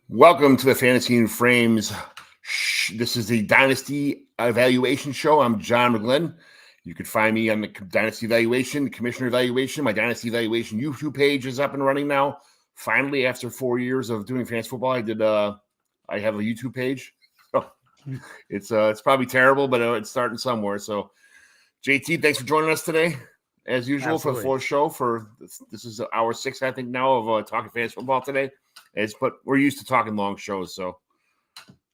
Welcome to the Fantasy and Frames. This is the Dynasty Evaluation Show. I'm John McGlynn. You can find me on the Dynasty Evaluation, Commissioner Evaluation. My Dynasty Evaluation YouTube page is up and running now. Finally, after 4 years of doing fantasy football, I have a YouTube page. Oh, it's probably terrible, but it's starting somewhere. So, JT, thanks for joining us today, as usual. Absolutely. For the fourth show. This is hour 6, I think, now of talking fantasy football today. But we're used to talking long shows, so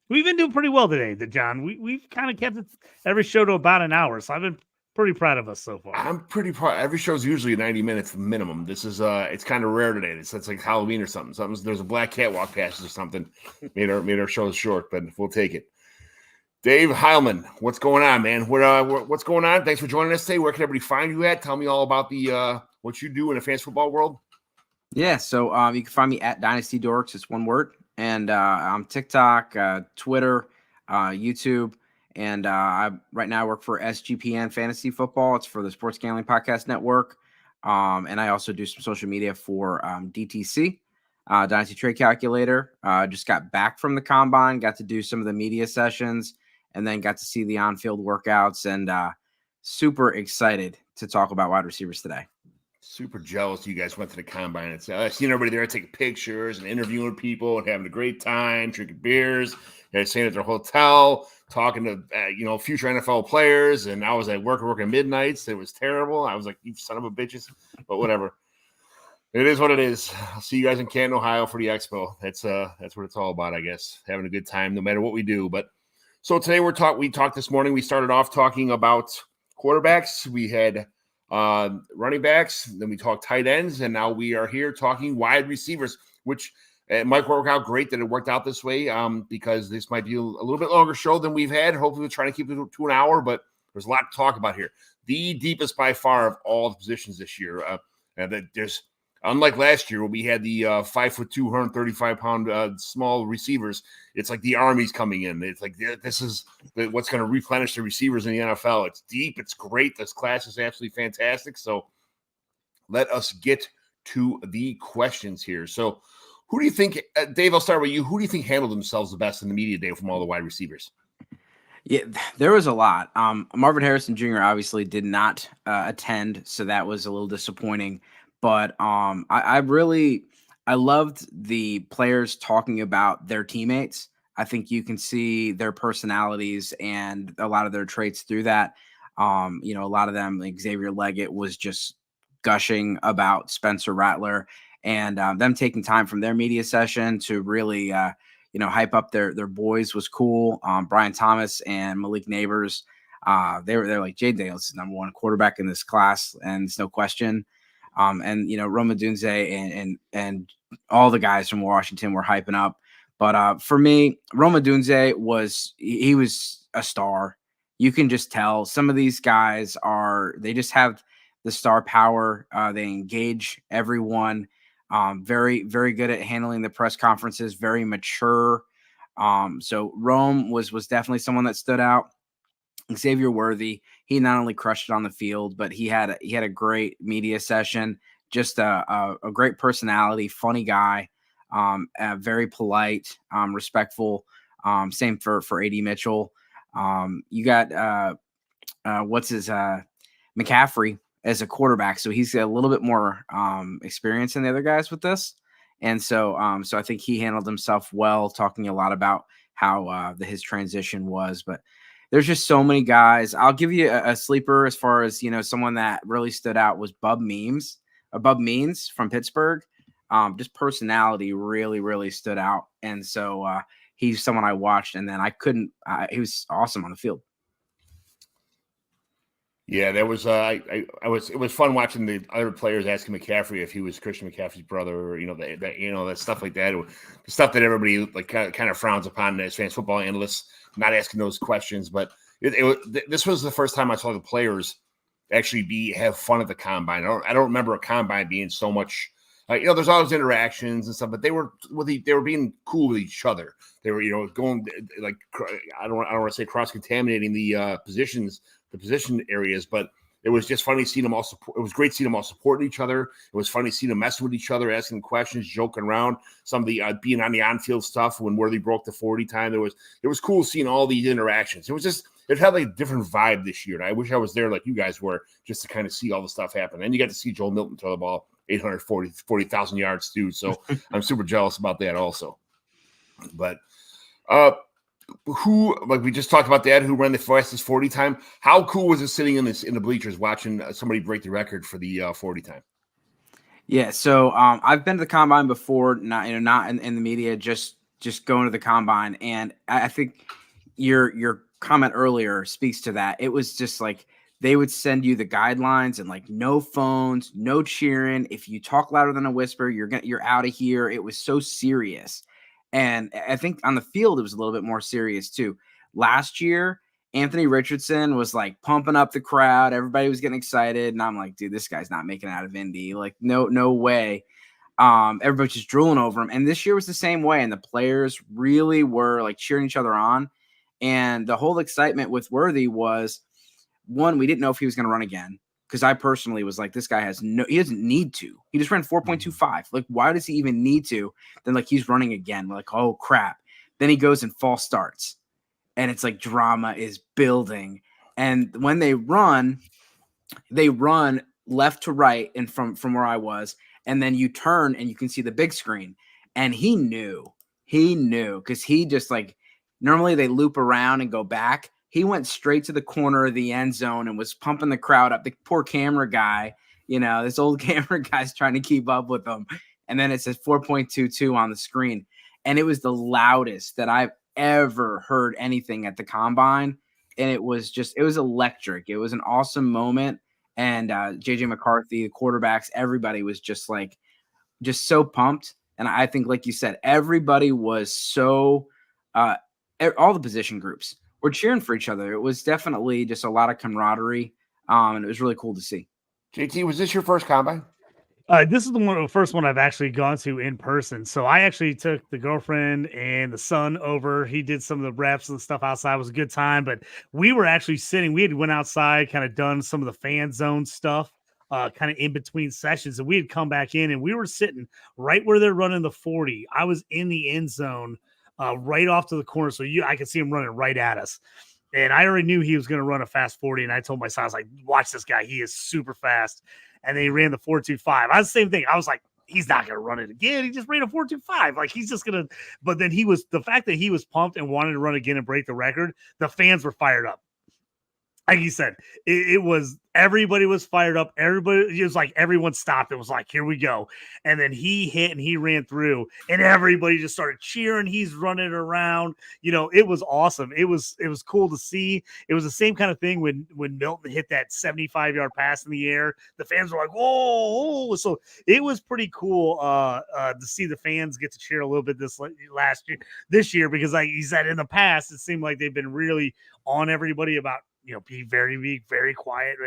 we've been doing pretty well today, John. We've kind of kept every show to about an hour, so I've been pretty proud of us so far. I'm pretty proud. Every show's usually 90 minutes minimum. This is it's kind of rare today. It's like Halloween or something. There's a black cat walk past or something. made our shows short, but we'll take it. Dave Heilman, what's going on, man? What's going on? Thanks for joining us today. Where can everybody find you at? Tell me all about the what you do in the fantasy football world. Yeah, so you can find me at Dynasty Dorks. It's one word. And I'm TikTok, Twitter, YouTube. And right now I work for SGPN Fantasy Football. It's for the Sports Gambling Podcast Network. And I also do some social media for DTC, Dynasty Trade Calculator. Just got back from the Combine, got to do some of the media sessions, and then got to see the on-field workouts. And super excited to talk about wide receivers today. Super jealous you guys went to the Combine. I've seen everybody there taking pictures and interviewing people and having a great time, drinking beers, staying at their hotel, talking to future NFL players. And I was at working midnights. It was terrible. I was like, you son of a bitches, but whatever. It is what it is. I'll see you guys in Canton, Ohio for the Expo. That's what it's all about, I guess. Having a good time no matter what we do. But so today we talked this morning. We started off talking about quarterbacks. We had running backs, then we talked tight ends, and now we are here talking wide receivers, which might work out great that it worked out this way because this might be a little bit longer show than we've had. Hopefully we'll try to keep it to an hour, but there's a lot to talk about here. The deepest by far of all the positions this year. There's unlike last year where we had the 5'2", 135-pound small receivers. It's like the Army's coming in. It's like this is what's going to replenish the receivers in the NFL. It's deep. It's great. This class is absolutely fantastic. So let us get to the questions here. So who do you think, Dave, I'll start with you. Who do you think handled themselves the best in the media day from all the wide receivers? Yeah, there was a lot. Marvin Harrison Jr. obviously did not attend, so that was a little disappointing. But I loved the players talking about their teammates. I think you can see their personalities and a lot of their traits through that. A lot of them, like Xavier Leggett, was just gushing about Spencer Rattler, and them taking time from their media session to really, hype up their boys was cool. Brian Thomas and Malik Neighbors, they're like, Jay Dale's is number one quarterback in this class, and it's no question. Roma Dunze and all the guys from Washington were hyping up. But for me, Roma Dunze was a star. You can just tell some of these guys they just have the star power. They engage everyone. Very, very good at handling the press conferences, very mature. So Rome was definitely someone that stood out. Xavier Worthy, he not only crushed it on the field, but he had a great media session, just a great personality, funny guy, very polite, respectful. Same for AD Mitchell. You got McCaffrey as a quarterback, so he's got a little bit more experience than the other guys with this, and so I think he handled himself well, talking a lot about how his transition was, but. There's just so many guys. I'll give you a sleeper as far as, someone that really stood out was Bub Means from Pittsburgh. Just personality really, really stood out. And so he's someone I watched, and then he was awesome on the field. Yeah, there was it was fun watching the other players asking McCaffrey if he was Christian McCaffrey's brother, or that stuff like that, the stuff that everybody kind of frowns upon as fans football analysts, not asking those questions. But this was the first time I saw the players actually have fun at the Combine. I don't remember a Combine being so much. There's always interactions and stuff, but they were being cool with each other. They were going like I don't want to say cross contaminating the position areas, but It was just funny seeing them all support. It was great seeing them all supporting each other. It was funny seeing them messing with each other, asking questions, joking around. Some of the being on the on-field stuff when Worthy broke the 40 time. It was cool seeing all these interactions. It had like a different vibe this year. And I wish I was there like you guys were, just to kind of see all the stuff happen. And you got to see Joel Milton throw the ball 40,000 yards too. So I'm super jealous about that also. But who, like we just talked about that, who ran the fastest 40 time? How cool was it sitting in the bleachers watching somebody break the record for the 40 time? Yeah, so I've been to the combine before, not in the media, just going to the combine, and I think your comment earlier speaks to that. It was just like they would send you the guidelines and like no phones, no cheering. If you talk louder than a whisper, you're out of here. It was so serious. And I think on the field, it was a little bit more serious too. Last year, Anthony Richardson was like pumping up the crowd. Everybody was getting excited. And I'm like, dude, this guy's not making it out of Indy. Like, no way. Everybody's just drooling over him. And this year was the same way. And the players really were like cheering each other on. And the whole excitement with Worthy was, one, we didn't know if he was going to run again. Because I personally was like, this guy he doesn't need to. He just ran 4.25. Like, why does he even need to? Then, like, he's running again. We're like, oh, crap. Then he goes and false starts. And it's like drama is building. And when they run left to right and from where I was. And then you turn and you can see the big screen. And he knew because he just like, normally they loop around and go back. He went straight to the corner of the end zone and was pumping the crowd up. The poor camera guy, this old camera guy's trying to keep up with him. And then it says 4.22 on the screen. And it was the loudest that I've ever heard anything at the combine. And it was electric. It was an awesome moment. And JJ McCarthy, the quarterbacks, everybody was just so pumped. And I think, like you said, everybody was so all the position groups were cheering for each other. It was definitely just a lot of camaraderie, and it was really cool to see. JT, was this your first combine? This is the first one I've actually gone to in person. So I actually took the girlfriend and the son over. He did some of the reps and stuff outside. It was a good time, but we were actually sitting. We had went outside, kind of done some of the fan zone stuff, kind of in between sessions, and we had come back in, and we were sitting right where they're running the 40. I was in the end zone. Right off to the corner, so I could see him running right at us. And I already knew he was going to run a fast 40, and I told my son, I was like, watch this guy. He is super fast. And then he ran the 4.25. I was the same thing. I was like, he's not going to run it again. He just ran a 4.25. Like, he's just going to – but then the fact that he was pumped and wanted to run again and break the record, the fans were fired up. Like you said, it was everybody was fired up. It was like everyone stopped. It was like, here we go. And then he hit and he ran through and everybody just started cheering. He's running around. It was awesome. It was cool to see. It was the same kind of thing when Milton hit that 75-yard pass in the air. The fans were like, whoa. So it was pretty cool to see the fans get to cheer a little bit this year, because like you said, in the past, it seemed like they've been really on everybody about, be very quiet.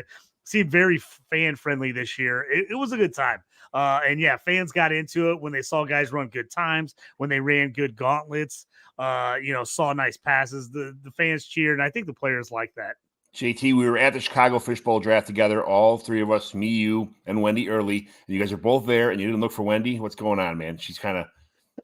Seemed very fan friendly this year. It was a good time. And yeah, fans got into it when they saw guys run good times, when they ran good gauntlets, saw nice passes. The fans cheered. And I think the players like that. JT, we were at the Chicago Fishbowl draft together, all three of us, me, you, and Wendy Early. You guys are both there, and you didn't look for Wendy. What's going on, man? She's kind of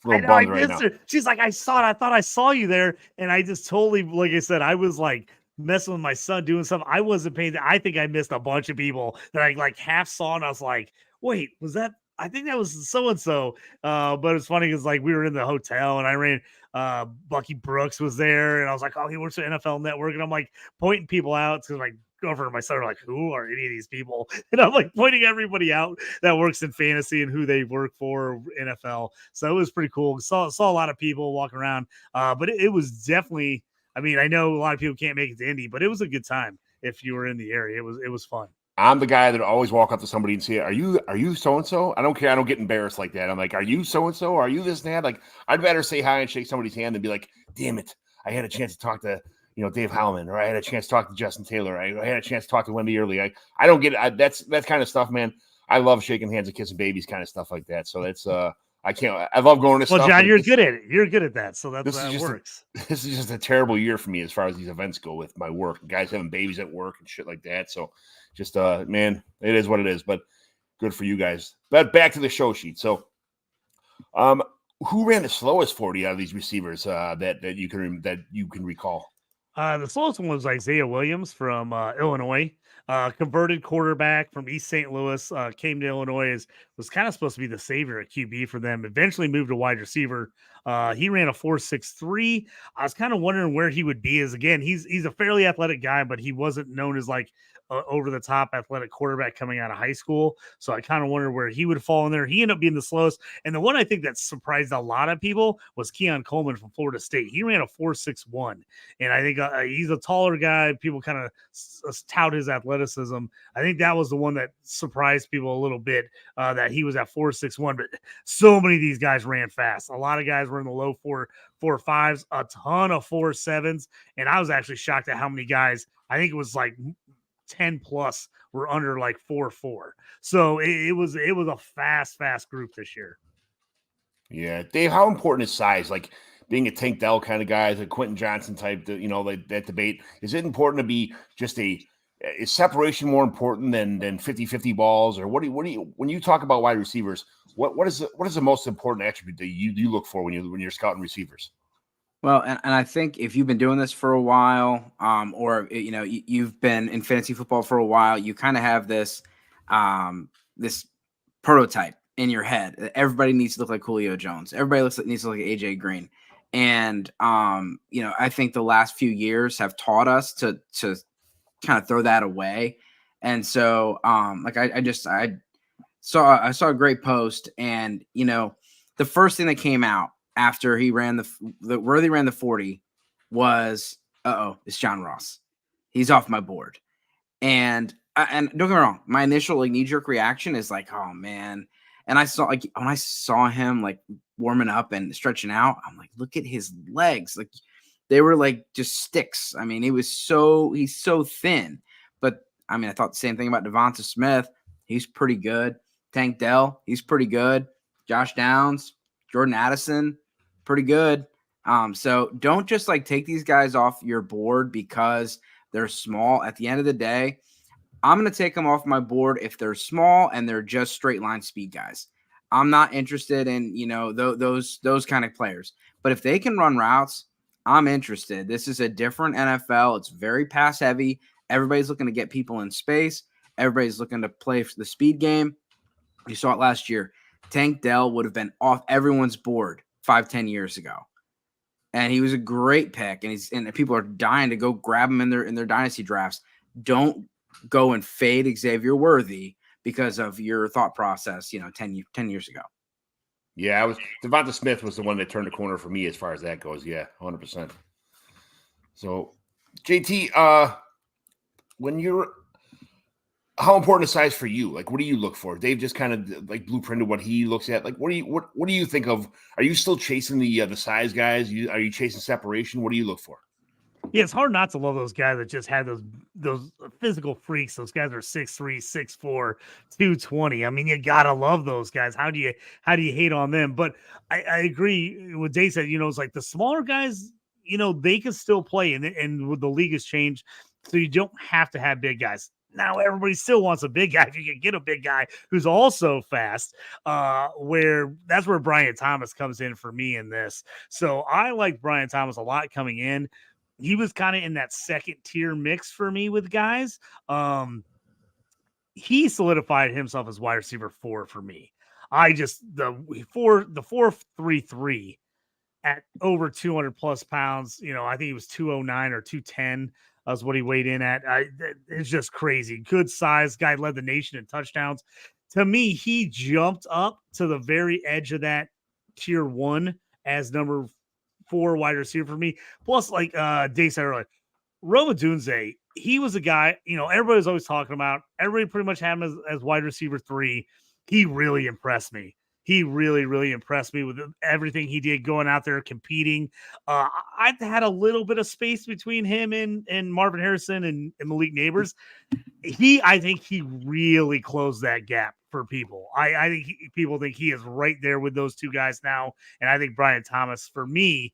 a little bummed right now. She's like, I saw it. I thought I saw you there. And I just totally, like I said, I was like, messing with my son doing something. I wasn't paying. I think I missed a bunch of people that I like half saw, and I was like, wait, was that? I think that was so-and-so. But it's funny because like we were in the hotel and I ran Bucky Brooks was there, and I was like, oh, he works for NFL Network, and I'm like pointing people out because my girlfriend and my son are like, who are any of these people? And I'm like pointing everybody out that works in fantasy and who they work for NFL. So it was pretty cool. Saw a lot of people walking around, but it was definitely. I mean, I know a lot of people can't make it to Indy, but it was a good time if you were in the area. It was fun. I'm the guy that always walk up to somebody and say, are you so-and-so? I don't care. I don't get embarrassed like that. I'm like, are you so-and-so? Are you this and that? Like, I'd better say hi and shake somebody's hand than be like, damn it, I had a chance to talk to, Dave Heilman, or I had a chance to talk to Justin Taylor. I had a chance to talk to Wendy Early. I don't get it. That's kind of stuff, man. I love shaking hands and kissing babies, kind of stuff like that. So that's, I love going to stuff. Well, John, you're good at it. You're good at that. So that works. This is just a terrible year for me as far as these events go with my work. Guys having babies at work and shit like that. So just man, it is what it is. But good for you guys. But back to the show sheet. So, who ran the slowest 40 out of these receivers that you can recall? The slowest one was Isaiah Williams from Illinois. Converted quarterback from East St. Louis, came to Illinois, was kind of supposed to be the savior at QB for them. Eventually moved to wide receiver. He ran a 4.63. I was kind of wondering where he would be. As again, he's a fairly athletic guy, but he wasn't known as like over the top athletic quarterback coming out of high school. So I kind of wondered where he would fall in there. He ended up being the slowest. And the one I think that surprised a lot of people was Keon Coleman from Florida State. He ran a 4.61. And I think he's a taller guy. People kind of tout his athleticism. I think that was the one that surprised people a little bit, that he was at 4.61. But so many of these guys ran fast. A lot of guys were in the low 4.5s, a ton of 4.7s. And I was actually shocked at how many guys, I think it was like 10 plus, were under like 4.4. So it was a fast group this year. Yeah. Dave, how important is size? Like, being a Tank Dell kind of guy, the Quentin Johnson type, like that debate, is it important to be just is separation more important than 50-50 balls? Or what do you, when you talk about wide receivers, what is the most important attribute that you look for when you're scouting receivers? Well, and I think if you've been doing this for a while, or you've been in fantasy football for a while, you kind of have this this prototype in your head. Everybody needs to look like Julio Jones. Everybody needs to look like AJ Green. And I think the last few years have taught us to kind of throw that away. And so I saw a great post, and the first thing that came out after he ran the 40 was, it's John Ross. He's off my board. And don't get me wrong, my initial knee-jerk reaction is like, oh man. And when I saw him like warming up and stretching out, I'm like, look at his legs. Like, they were like just sticks. I mean, he's so thin. But I mean, I thought the same thing about Devonta Smith. He's pretty good. Tank Dell, he's pretty good. Josh Downs, Jordan Addison, pretty good. So don't just like take these guys off your board because they're small. At the end of the day, I'm going to take them off my board if they're small and they're just straight line speed guys. I'm not interested in, those kind of players. But if they can run routes, I'm interested. This is a different NFL. It's very pass heavy. Everybody's looking to get people in space. Everybody's looking to play for the speed game. You saw it last year. Tank Dell would have been off everyone's board 5-10 years ago. And he was a great pick. And people are dying to go grab him in their dynasty drafts. Don't go and fade Xavier Worthy because of your thought process, 10 years ago. Yeah, Devonta Smith was the one that turned the corner for me as far as that goes. Yeah, 100%. So, JT, how important is size for you? Like, what do you look for? Dave just kind of like blueprinted what he looks at. Like, what do you think of? Are you still chasing the size guys? Are you chasing separation? What do you look for? Yeah, it's hard not to love those guys that just had those physical freaks. Those guys are 6'3", 6'4", 220. I mean, you gotta love those guys. How do you hate on them? But I agree with Dave said. It's like the smaller guys. They can still play, and the league has changed, so you don't have to have big guys. Now everybody still wants a big guy. If you can get a big guy who's also fast, that's where Brian Thomas comes in for me in this. So I like Brian Thomas a lot coming in. He was kind of in that second tier mix for me with guys. He solidified himself as wide receiver 4 for me. The 4.33 at over 200 plus pounds. I think he was 209 or 210. Was what he weighed in at. It's just crazy. Good size guy, led the nation in touchdowns. To me, he jumped up to the very edge of that tier 1 as number 4 wide receiver for me. Plus, like Dave said earlier, Roma Dunze, he was a guy, everybody's always talking about. Everybody pretty much had him as wide receiver 3. He really impressed me. He really, really impressed me with everything he did going out there competing. I had a little bit of space between him and Marvin Harrison and Malik Neighbors. I think he really closed that gap for people. I think people think he is right there with those two guys now. And I think Brian Thomas, for me,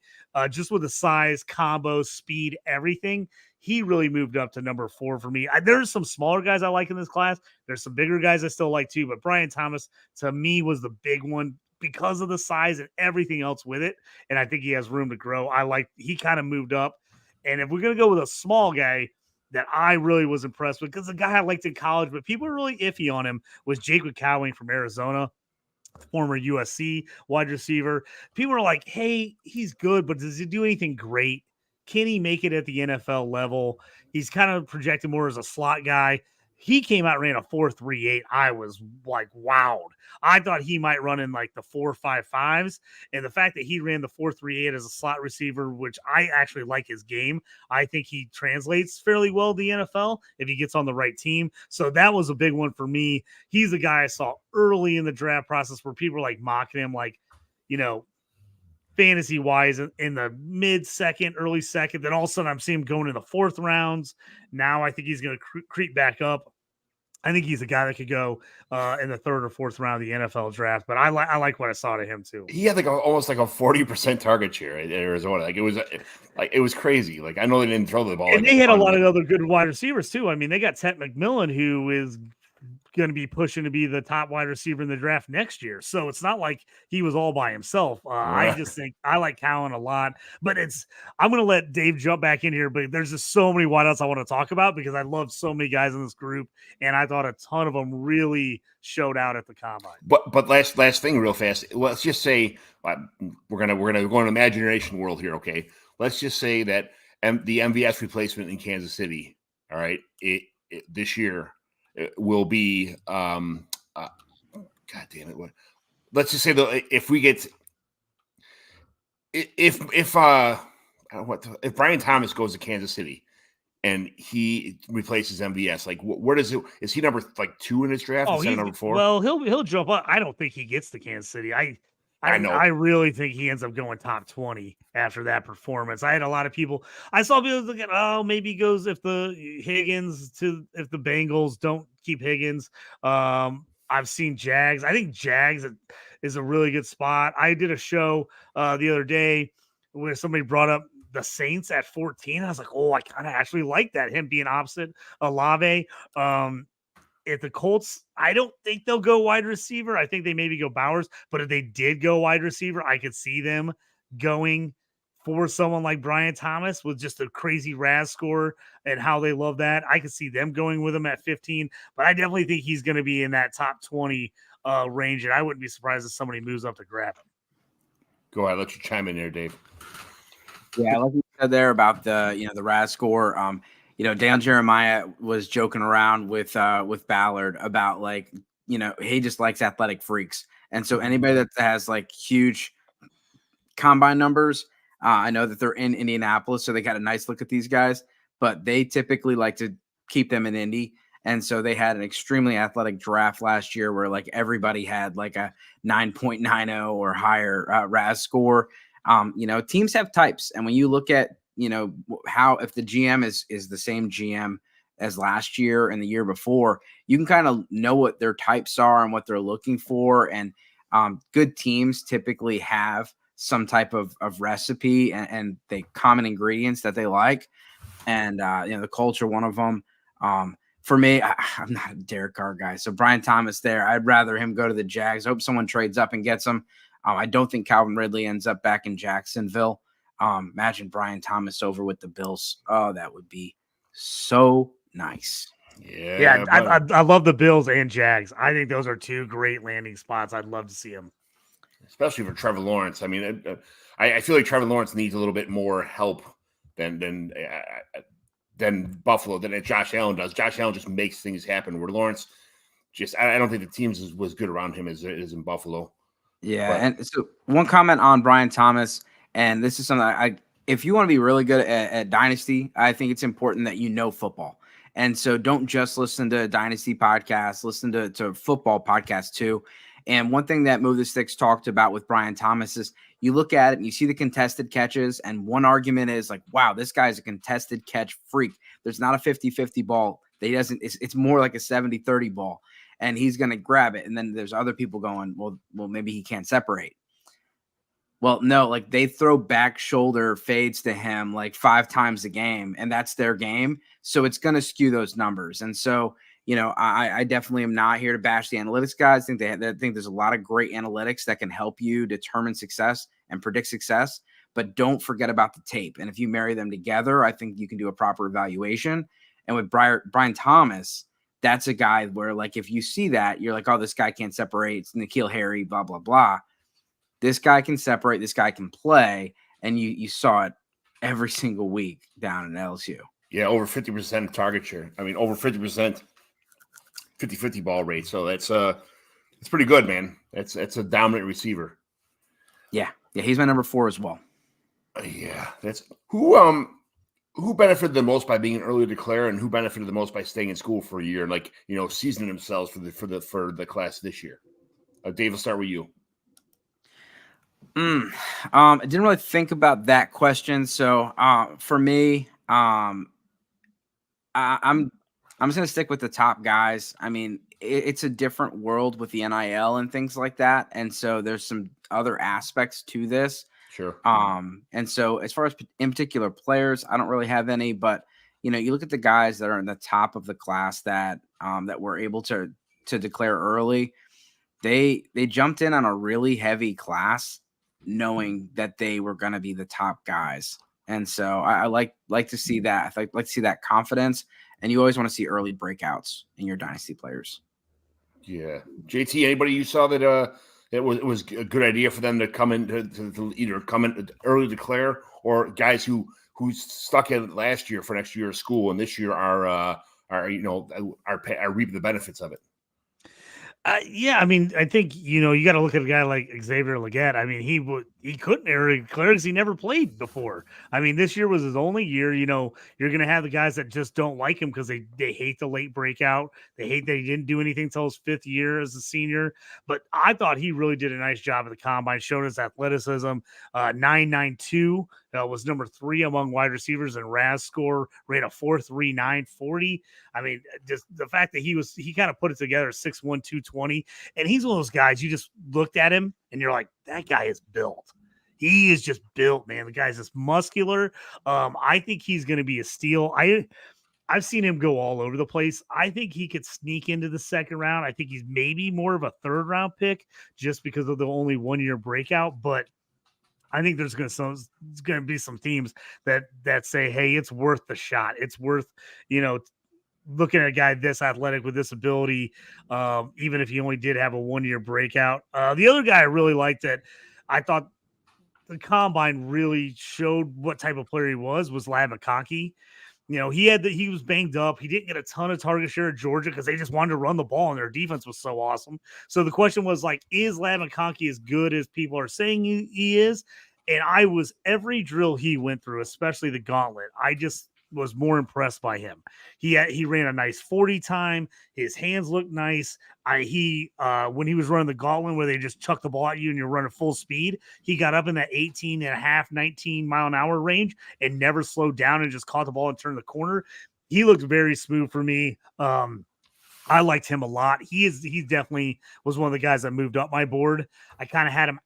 just with the size, combo, speed, everything, he really moved up to number 4 for me. There's some smaller guys I like in this class. There's some bigger guys I still like too. But Brian Thomas, to me, was the big one because of the size and everything else with it. And I think he has room to grow. He kind of moved up. And if we're going to go with a small guy, that I really was impressed with, because the guy I liked in college, but people were really iffy on him, was Jacob Cowing from Arizona, former USC wide receiver. People were like, hey, he's good, but does he do anything great? Can he make it at the NFL level? He's kind of projected more as a slot guy. He came out and ran a 4.38. I was like, wowed. I thought he might run in like the 4.55s. And the fact that he ran the 4.38 as a slot receiver, which I actually like his game, I think he translates fairly well to the NFL if he gets on the right team. So that was a big one for me. He's a guy I saw early in the draft process where people were like mocking him, like, fantasy wise in the mid second, early second. Then all of a sudden I'm seeing him going in the 4th rounds. Now I think he's going to creep back up. I think he's a guy that could go in the 3rd or 4th round of the NFL draft. But I like what I saw to him too. He had almost like a 40% target share at Arizona. It was crazy. Like, I know they didn't throw the ball. And they had a lot of other good wide receivers too. I mean, they got Ted McMillan, who is going to be pushing to be the top wide receiver in the draft next year. So it's not like he was all by himself. I just think I like Cowan a lot, but I'm going to let Dave jump back in here, but there's just so many wideouts I want to talk about because I love so many guys in this group. And I thought a ton of them really showed out at the combine. But last thing real fast. Let's just say we're going to go in imagination world here. Okay. Let's just say that the MVS replacement in Kansas City. All right. This year, will be God damn it! Let's just say though, if we get if Brian Thomas goes to Kansas City and he replaces MVS, like where does it? Is he number 2 in his draft? Oh, he's number 4. Well, he'll jump up. I don't think he gets to Kansas City. I know. I really think he ends up going top 20 after that performance. I had a lot of people. I saw people looking, maybe he goes if the Bengals don't keep Higgins. I've seen Jags. I think Jags is a really good spot. I did a show the other day where somebody brought up the Saints at 14. I was like, I kind of actually like that, him being opposite Olave. At the Colts, I don't think they'll go wide receiver. I think they maybe go Bowers, but if they did go wide receiver, I could see them going for someone like Brian Thomas with just a crazy RAS score and how they love that. I could see them going with him at 15, but I definitely think he's going to be in that top 20 range, and I wouldn't be surprised if somebody moves up to grab him. Go ahead, let you chime in there, Dave. Yeah, like you said there about the RAS score. Dan Jeremiah was joking around with Ballard about he just likes athletic freaks. And so anybody that has like huge combine numbers, I know that they're in Indianapolis, so they got a nice look at these guys, but they typically like to keep them in Indy. And so they had an extremely athletic draft last year where like everybody had like a 9.90 or higher RAS score. Teams have types. And when you look at, how if the GM is the same GM as last year and the year before, you can kind of know what their types are and what they're looking for. And good teams typically have some type of recipe and the common ingredients that they like. And, the culture, one of them. For me, I'm not a Derek Carr guy. So Brian Thomas there, I'd rather him go to the Jags. I hope someone trades up and gets him. I don't think Calvin Ridley ends up back in Jacksonville. Imagine Brian Thomas over with the Bills. Oh, that would be so nice. Yeah. I love the Bills and Jags. I think those are 2 great landing spots. I'd love to see them, especially for Trevor Lawrence. I mean, I feel like Trevor Lawrence needs a little bit more help than Buffalo than Josh Allen does. Josh Allen just makes things happen. Where Lawrence I don't think the team was good around him as in Buffalo. Yeah, and so one comment on Brian Thomas. And this is something if you want to be really good at Dynasty, I think it's important that you know football. And so don't just listen to Dynasty podcasts, listen to football podcasts too. And one thing that Move the Sticks talked about with Brian Thomas is you look at it and you see the contested catches. And one argument is like, wow, this guy's a contested catch freak. There's not a 50-50 ball. that he doesn't. It's more like a 70-30 ball, and he's going to grab it. And then there's other people going, well, maybe he can't separate. Well, no, like they throw back shoulder fades to him like 5 times a game, and that's their game. So it's going to skew those numbers. And so, I definitely am not here to bash the analytics guys. I think there's a lot of great analytics that can help you determine success and predict success, but don't forget about the tape. And if you marry them together, I think you can do a proper evaluation. And with Brian Thomas, that's a guy where, like, if you see that, you're like, oh, this guy can't separate. It's N'Keal Harry, blah, blah, blah. This guy can separate. This guy can play. And you saw it every single week down in LSU. Yeah, over 50% target share. I mean, over 50%, 50-50 ball rate. So that's it's pretty good, man. That's a dominant receiver. Yeah, he's my number 4 as well. Yeah, that's who benefited the most by being an early declare, and who benefited the most by staying in school for a year and, like, seasoning themselves for the class this year. Dave, I'll start with you. I didn't really think about that question. So for me, I'm just gonna stick with the top guys. I mean, it's a different world with the NIL and things like that, and so there's some other aspects to this. Sure. And so as far as in particular players, I don't really have any, but you look at the guys that are in the top of the class that were able to declare early. They jumped in on a really heavy class, knowing that they were going to be the top guys. And so I like to see that. I like to see that confidence, and you always want to see early breakouts in your dynasty players. Yeah. JT, anybody you saw that it was a good idea for them to come in to either come in early declare, or guys who stuck in last year for next year of school and this year are reaping the benefits of it? Yeah, I mean, I think, you got to look at a guy like Xavier Legette. I mean, he couldn't early declare because he never played before. I mean, this year was his only year. You're going to have the guys that just don't like him because they hate the late breakout. They hate that he didn't do anything until his 5th year as a senior. But I thought he really did a nice job at the combine, showed his athleticism. 9.92 was number 3 among wide receivers, and RAS score ran a 4.39 40. I mean, just the fact that he kind of put it together, 6'1", 220, and he's one of those guys you just looked at him and you're like, that guy is built. He is just built, man. The guy's just muscular. I think he's going to be a steal. I've seen him go all over the place. I think he could sneak into the 2nd round. I think he's maybe more of a 3rd round pick just because of the only 1-year breakout, but I think there's going to be some teams that say, hey, it's worth the shot. It's worth, looking at a guy this athletic with this ability, even if he only did have a 1-year breakout. The other guy I really liked that I thought the combine really showed what type of player he was Ladd McConkey. He was banged up. He didn't get a ton of target share at Georgia because they just wanted to run the ball and their defense was so awesome. So the question was, like, is Ladd McConkey as good as people are saying he is? And every drill he went through, especially the gauntlet, I just was more impressed by him. He ran a nice 40 time. His hands looked nice. When he was running the gauntlet where they just chuck the ball at you and you're running full speed, he got up in that 18.5, 19 mile an hour range and never slowed down and just caught the ball and turned the corner. He looked very smooth for me. I liked him a lot. He definitely was one of the guys that moved up my board. I kind of had him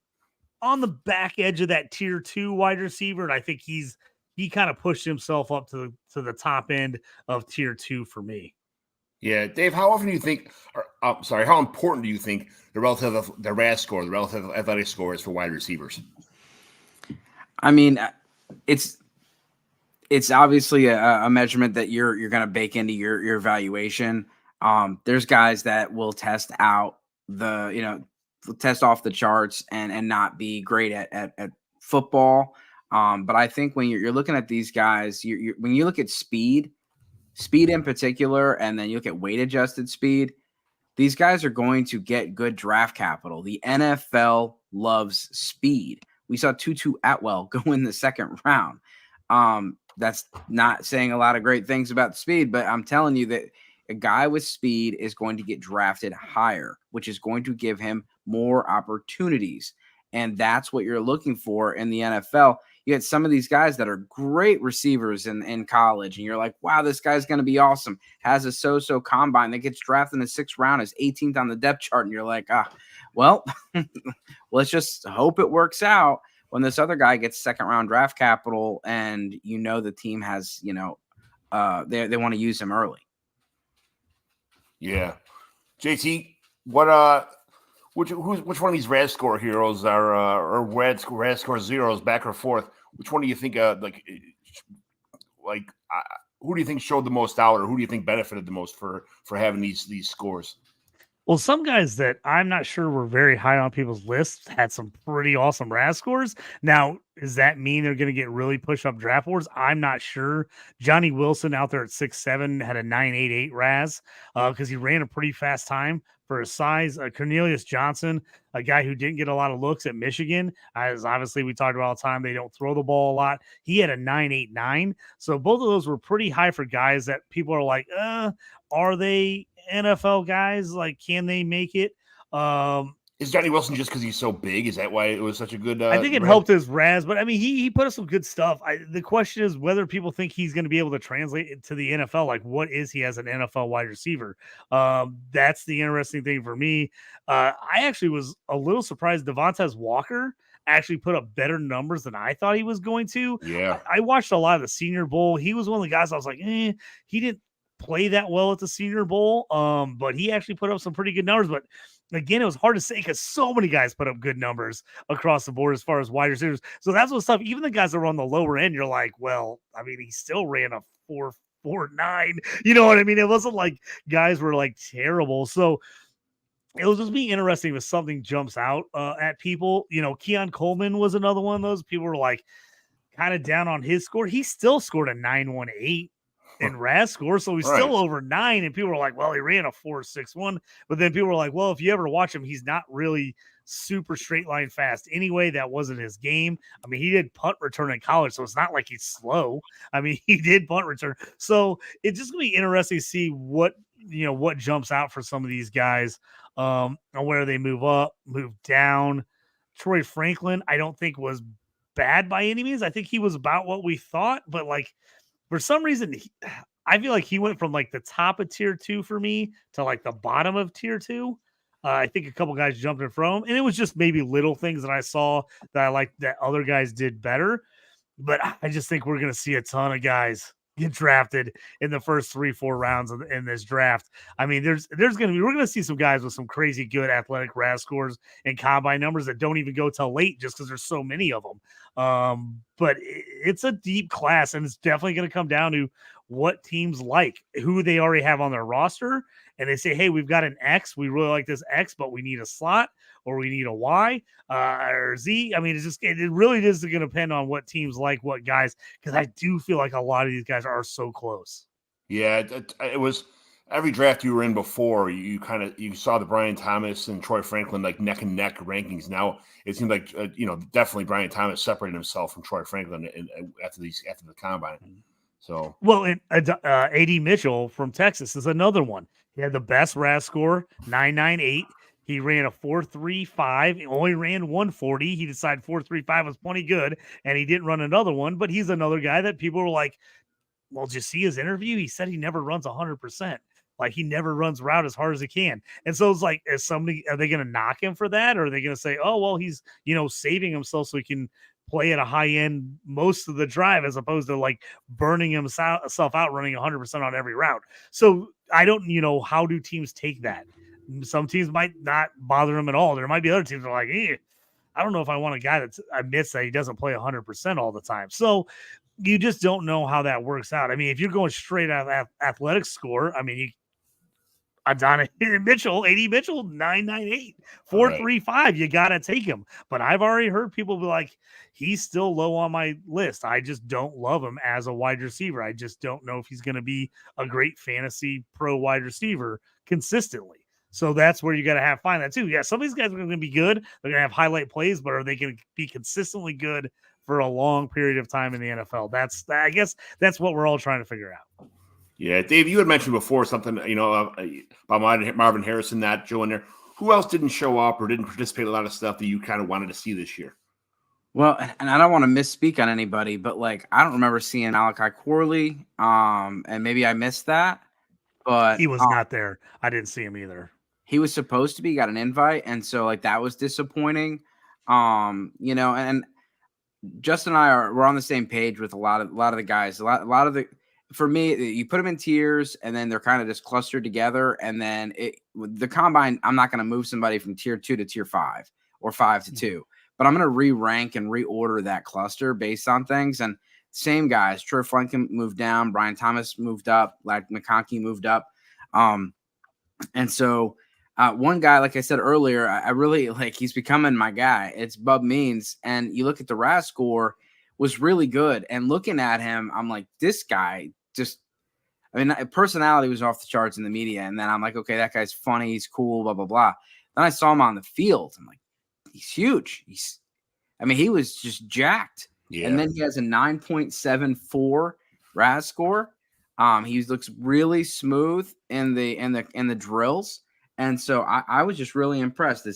on the back edge of that tier 2 wide receiver, and I think he kind of pushed himself up to the top end of tier 2 for me. Yeah, Dave, how often do you think, how important do you think the RAS score, the relative athletic score is for wide receivers? I mean, it's obviously a measurement that you're going to bake into your evaluation. There's guys that will test out test off the charts and not be great at football. But I think when you're looking at these guys, when you look at speed in particular, and then you look at weight adjusted speed, these guys are going to get good draft capital. The NFL loves speed. We saw Tutu Atwell go in the 2nd round. That's not saying a lot of great things about speed, but I'm telling you that a guy with speed is going to get drafted higher, which is going to give him more opportunities. And that's what you're looking for in the NFL. You had some of these guys that are great receivers in college, and you're like, wow, this guy's going to be awesome. Has a so-so combine that gets drafted in the 6th round, is 18th on the depth chart, and you're like, well, let's just hope it works out when this other guy gets 2nd-round draft capital, and the team has, they want to use him early. Yeah. JT, which one of these RAS score heroes are or RAS score zeros, back or forth? Which one do you think who do you think showed the most out, or who do you think benefited the most for having these scores? Well, some guys that I'm not sure were very high on people's lists had some pretty awesome RAS scores. Now, does that mean they're going to get really push up draft boards? I'm not sure. Johnny Wilson out there at 6'7" had a 9.88 RAS because he ran a pretty fast time for his size. Cornelius Johnson, a guy who didn't get a lot of looks at Michigan, as obviously we talked about all the time, they don't throw the ball a lot. He had a 9.89. So both of those were pretty high for guys that people are like, are they NFL guys? Like, can they make it? Is Johnny Wilson just because he's so big? Is that why it was such a good? I think it helped his RAS, but I mean, he put up some good stuff. The question is whether people think he's going to be able to translate it to the NFL. Like, what is he as an NFL wide receiver? That's the interesting thing for me. I actually was a little surprised Devontae Walker actually put up better numbers than I thought he was going to. Yeah, I watched a lot of the Senior Bowl. He was one of the guys I was like, he didn't play that well at the Senior Bowl, but he actually put up some pretty good numbers. But again, it was hard to say because so many guys put up good numbers across the board as far as wide receivers. So that's what's tough. Even the guys that were on the lower end, you're like, well, I mean, he still ran a 4.49. You know what I mean? It wasn't like guys were like terrible. So it will just be interesting if something jumps out at people. Keon Coleman was another one of those. People were like kind of down on his score. He still scored a 9.18 in RAS score, so he's still over 9, and people were like, well, he ran a 4.61, but then people were like, well, if you ever watch him, he's not really super straight line fast anyway. That wasn't his game. I mean, he did punt return in college, so it's not like he's slow. I mean, he did punt return, so it's just gonna be interesting to see what jumps out for some of these guys, and where they move up, move down. Troy Franklin, I don't think was bad by any means. I think he was about what we thought, but like, for some reason, I feel like he went from like the top of tier 2 for me to like the bottom of tier 2. I think a couple guys jumped in from him, and it was just maybe little things that I saw that I liked that other guys did better. But I just think we're going to see a ton of guys get drafted in the first 3-4 rounds in this draft. I mean, we're going to see some guys with some crazy good athletic RAS scores and combine numbers that don't even go till late just because there's so many of them. But it's a deep class, and it's definitely going to come down to what teams like, who they already have on their roster, and they say, hey, we've got an X, we really like this X, but we need a slot, or we need a Y, or Z. I mean, it really is going to depend on what teams like, what guys, because I do feel like a lot of these guys are so close. Yeah, it was every draft you were in before. You saw the Brian Thomas and Troy Franklin like neck and neck rankings. Now it seemed like definitely Brian Thomas separated himself from Troy Franklin after the combine. So and A.D. Mitchell from Texas is another one. He had the best RAS score, 9.98. He ran a 4.35. He only ran 140. He decided 4.35 was plenty good, and he didn't run another one. But he's another guy that people were like, well, did you see his interview? He said he never runs 100%. Like, he never runs route as hard as he can. And so it's like, are they going to knock him for that? Or are they going to say, oh, well, he's, saving himself so he can play at a high end most of the drive, as opposed to like burning himself out, running 100% on every route. So I don't, how do teams take that? Some teams might not bother him at all. There might be other teams that are like, I don't know if I want a guy that admits that he doesn't play 100% all the time. So you just don't know how that works out. I mean, if you're going straight out of athletic score, I mean, A.D. Mitchell, 9.98, 4.35. You got to take him. But I've already heard people be like, he's still low on my list. I just don't love him as a wide receiver. I just don't know if he's going to be a great fantasy pro wide receiver consistently. So that's where you got to find that too. Yeah, some of these guys are going to be good. They're going to have highlight plays, but are they going to be consistently good for a long period of time in the NFL? I guess that's what we're all trying to figure out. Yeah, Dave, you had mentioned before something, about Marvin Harrison, not Joe in there. who else didn't show up or didn't participate in a lot of stuff that you kind of wanted to see this year? Well, and I don't want to misspeak on anybody, but like I don't remember seeing Alakai Corley, and maybe I missed that, but He was not there. I didn't see him either. he was supposed to be, got an invite, and so like that was disappointing. And Justin and we're on the same page with a lot of the guys. A lot of the, for me, you put them in tiers, and then they're kind of just clustered together, and then the combine, I'm not going to move somebody from tier 2 to tier 5 or 5 to 2. But I'm going to re-rank and reorder that cluster based on things. And same guys, Troy Flenkin moved down, Brian Thomas moved up, like McConkey moved up. And so one guy, like I said earlier, I really like, he's becoming my guy. It's Bub Means. And you look at the RAS score, was really good. And looking at him, I'm like, this guy personality was off the charts in the media. And then I'm like, okay, that guy's funny. He's cool, blah, blah, blah. Then I saw him on the field. I'm like, he's huge. He was just jacked. Yeah. And then he has a 9.74 RAS score. He looks really smooth in the drills. And so I was just really impressed.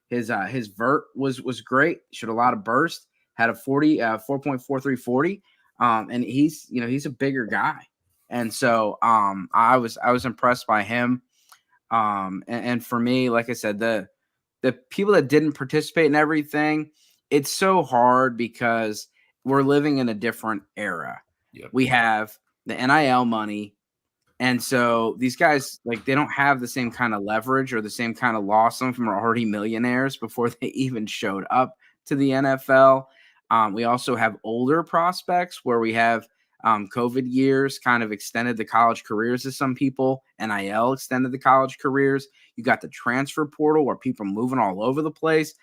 His vert was great. Showed a lot of burst, had a 4.4340. And he's a bigger guy. And so I was impressed by him. And for me, like I said, the people that didn't participate in everything, it's so hard because we're living in a different era. Yep. We have the NIL money. And so these guys, like, they don't have the same kind of leverage or the same kind of loss. Some of them are already millionaires before they even showed up to the NFL. We also have older prospects where we have COVID years kind of extended the college careers of some people. NIL extended the college careers. You got the transfer portal where people are moving all over the place.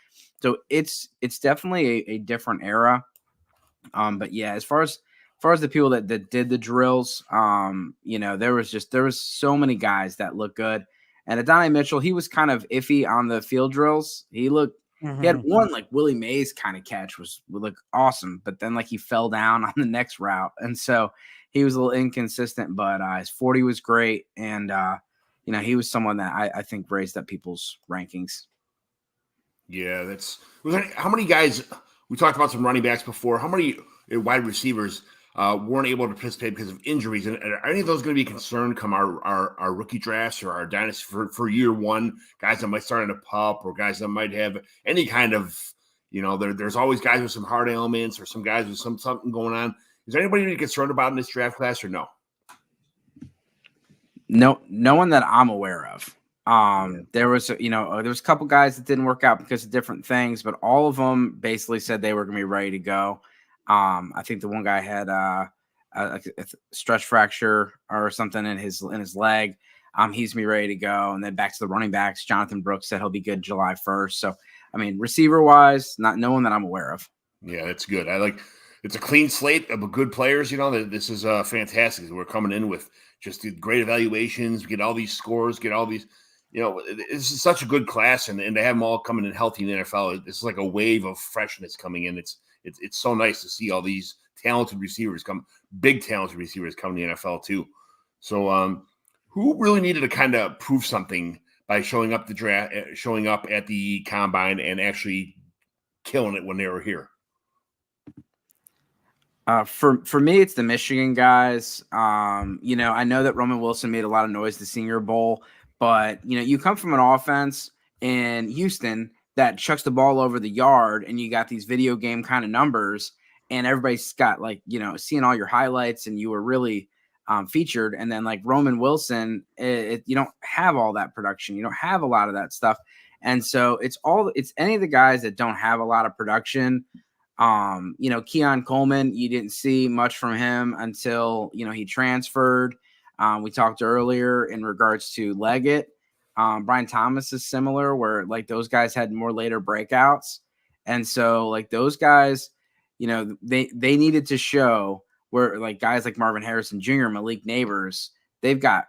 So it's definitely a different era. But yeah, as far as the people that did the drills, there was so many guys that look good. And Adonai Mitchell, he was kind of iffy on the field drills. He had one like Willie Mays kind of catch would look awesome, but then like he fell down on the next route. And so he was a little inconsistent, but his 40 was great. And, he was someone that I think raised up people's rankings. Yeah, how many guys, we talked about some running backs before, how many wide receivers weren't able to participate because of injuries? And are any of those going to be concerned come our rookie drafts or our dynasty for year one, guys that might start in a pup or guys that might have any kind of, there's always guys with some heart ailments or some guys with something going on. Is there anybody to be concerned about in this draft class or no? No one that I'm aware of. There was a couple guys that didn't work out because of different things, but all of them basically said they were going to be ready to go. I think the one guy had a stretch fracture or something in his leg. He's gonna be ready to go. And then back to the running backs, Jonathan Brooks said he'll be good July 1st. So, receiver wise, no one that I'm aware of. Yeah, that's good. It's a clean slate of good players. This is fantastic. We're coming in with just great evaluations. We get all these scores, get all these, this is such a good class, and to have them all coming in healthy in the NFL, it's like a wave of freshness coming in. It's so nice to see all these talented receivers big talented receivers come to the NFL too. So, who really needed to kind of prove something by showing up at the combine and actually killing it when they were here? For me, it's the Michigan guys. I know that Roman Wilson made a lot of noise the Senior Bowl, but you come from an offense in Houston that chucks the ball over the yard, and you got these video game kind of numbers, and everybody's got seeing all your highlights, and you were really featured. And then like Roman Wilson, you don't have all that production. You don't have a lot of that stuff. And so it's any of the guys that don't have a lot of production. Keon Coleman, you didn't see much from him until, he transferred. We talked earlier in regards to Leggett. Brian Thomas is similar, where like those guys had more later breakouts. And so like those guys, they needed to show where like guys like Marvin Harrison Jr., Malik Neighbors, they've got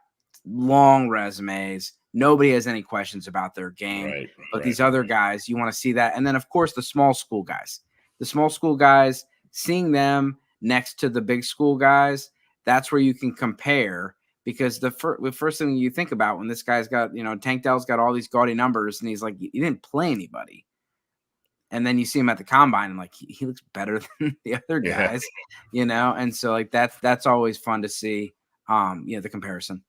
long resumes. Nobody has any questions about their game. But these other guys, you want to see that. And then, of course, the small school guys. The small school guys, seeing them next to the big school guys, that's where you can compare, because the first thing you think about when this guy's got, Tank Dell's got all these gaudy numbers and he's like, he didn't play anybody. And then you see him at the combine and like, he looks better than the other guys, And so like, that's always fun to see, the comparison.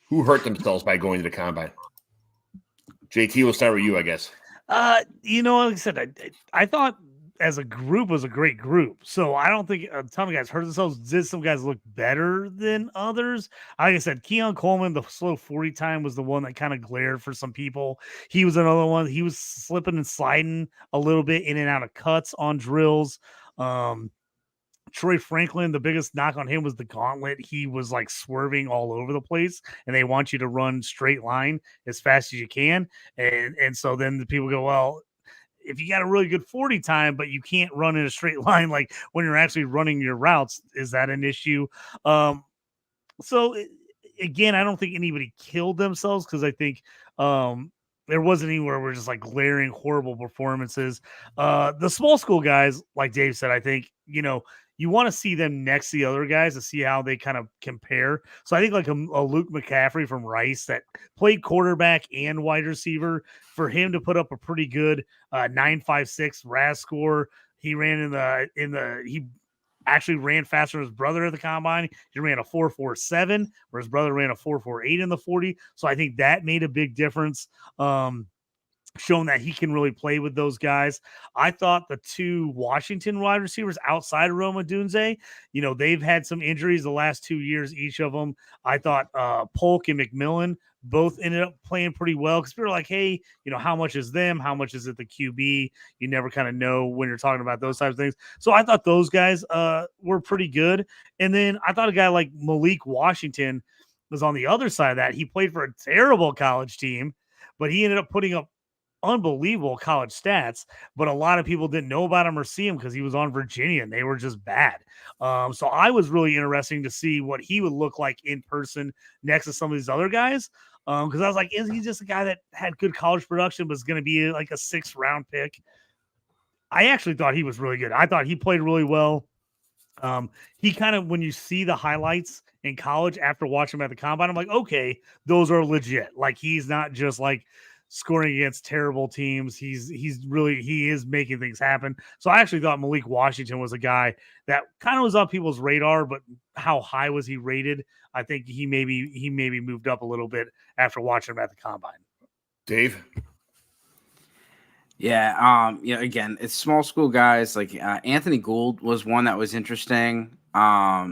Who hurt themselves by going to the combine? JT, we'll start with you, I guess. Like I said, I thought as a group was a great group. So I don't think a ton of guys hurt themselves. Did some guys look better than others? Like I said, Keon Coleman, the slow 40 time was the one that kind of glared for some people. He was another one. He was slipping and sliding a little bit in and out of cuts on drills. Troy Franklin, the biggest knock on him was the gauntlet. He was like swerving all over the place, and they want you to run straight line as fast as you can. And so then the people go, well, if you got a really good 40 time, but you can't run in a straight line, like when you're actually running your routes, is that an issue? Again, I don't think anybody killed themselves because I think there wasn't anywhere where just like glaring, horrible performances. The small school guys, like Dave said, I think, you want to see them next to the other guys to see how they kind of compare. So I think like a Luke McCaffrey from Rice that played quarterback and wide receiver, for him to put up a pretty good 9.56 RAS score. He ran he actually ran faster than his brother at the combine. He ran a 4.47, where his brother ran a 4.48 in the 40. So I think that made a big difference. Shown that he can really play with those guys. I thought the two Washington wide receivers outside of Roma Dunze, they've had some injuries the last 2 years, each of them. I thought Polk and McMillan both ended up playing pretty well because people are like, hey, how much is them? How much is it the QB? You never kind of know when you're talking about those types of things. So I thought those guys were pretty good. And then I thought a guy like Malik Washington was on the other side of that. He played for a terrible college team, but he ended up putting up unbelievable college stats, but a lot of people didn't know about him or see him because he was on Virginia and they were just bad. So I was really interesting to see what he would look like in person next to some of these other guys. Because I was like, is he just a guy that had good college production, but is going to be like a 6th round pick? I actually thought he was really good. I thought he played really well. He kind of, when you see the highlights in college after watching him at the combine, I'm like, okay, those are legit. Like, he's not just like scoring against terrible teams. He is making things happen. So I actually thought Malik Washington was a guy that kind of was on people's radar, but how high was he rated? I think he maybe moved up a little bit after watching him at the combine. Dave? Yeah. Again, it's small school guys. Like Anthony Gould was one that was interesting. I